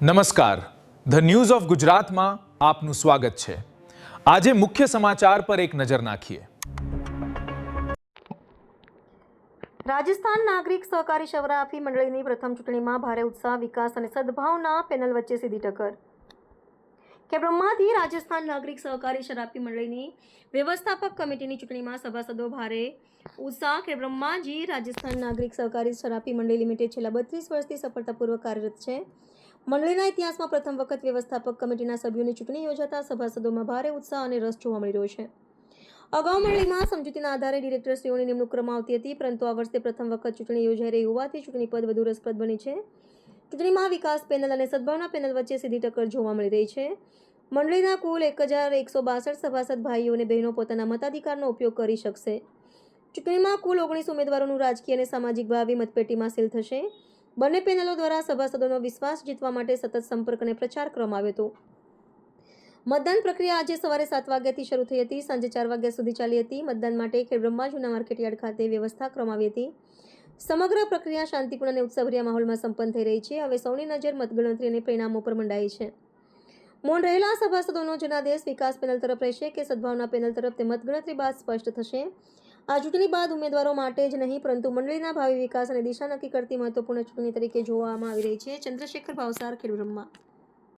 નમસ્કાર, the news of ગુજરાતમાં આપનું સ્વાગત છે। આજે મુખ્ય સમાચાર પર એક નજર નાખીએ। રાજસ્થાન નાગરિક સહકારી શરાફી મંડળીની પ્રથમ ચૂંટણીમાં ભારે ઉત્સાહ, વિકાસ અને સદભાવના પેનલ વચ્ચે સીધી ટક્કર। ખેબ્રહ્માથી રાજસ્થાન નાગરિક સહકારી શરાફી મંડળીની વ્યવસ્થાપક કમિટીની ચૂંટણીમાં સભાસદો ભારે ઉત્સાહ। ખેબ્રહ્માજી રાજસ્થાન નાગરિક સહકારી શરાફી મંડળી લિમિટેડ છેલ્લા 32 વર્ષથી સફળતાપૂર્વક કાર્યરત છે। મંડળીના ઇતિહાસમાં પ્રથમ વખત વ્યવસ્થાપક કમિટીના સભ્યોની ચૂંટણી યોજાતા સભાસદોમાં ભારે ઉત્સાહ અને રસ જોવા મળી રહ્યો છે। અગાઉ મંડળીમાં સમજૂતીના આધારે ડિરેક્ટરશ્રીઓની નિમણૂક કરવામાં આવતી હતી, પરંતુ આ વર્ષે પ્રથમ વખત ચૂંટણી યોજાઈ રહી હોવાથી ચૂંટણી પદ વધુ રસપ્રદ બની છે। ચૂંટણીમાં વિકાસ પેનલ અને સદભાવના પેનલ વચ્ચે સીધી ટક્કર જોવા મળી રહી છે। મંડળીના કુલ 1162 સભાસદ ભાઈઓ અને બહેનો પોતાના મતાધિકારનો ઉપયોગ કરી શકશે। ચૂંટણીમાં કુલ 19 ઉમેદવારોનું રાજકીય અને સામાજિક ભાવિ મતપેટીમાં સીલ થશે। બંને પેનલો દ્વારા સભાસદોનો વિશ્વાસ જીતવા માટે સતત સંપર્ક અને પ્રચાર કરવામાં આવ્યો હતો। મતદાન પ્રક્રિયા આજે સવારે 7 વાગ્યાથી શરૂ થઈ હતી, સાંજે 4 વાગ્યા સુધી ચાલી હતી। મતદાન માટે ખેડબ્રહ્મા જૂના માર્કેટયાર્ડ ખાતે વ્યવસ્થા કરવામાં આવી હતી। સમગ્ર પ્રક્રિયા શાંતિપૂર્ણ અને ઉત્સાહભર્યા માહોલમાં સંપન્ન થઈ રહી છે। હવે સૌની નજર મતગણતરી અને પરિણામો પર મંડાઈ છે। મૌન રહેલા સભાસદોનો જનાદેશ વિકાસ પેનલ તરફ રહેશે કે સદભાવના પેનલ તરફ, તે મતગણતરી બાદ સ્પષ્ટ થશે। આ ચૂંટણી બાદ ઉમેદવારો માટે જ નહીં, પરંતુ મંડળીના ભાવિ વિકાસ અને દિશા નક્કી કરતી મહત્વપૂર્ણ ચૂંટણી તરીકે જોવામાં આવી રહી છે। ચંદ્રશેખર ભાવસાર, ખેડબ્રહ્મા।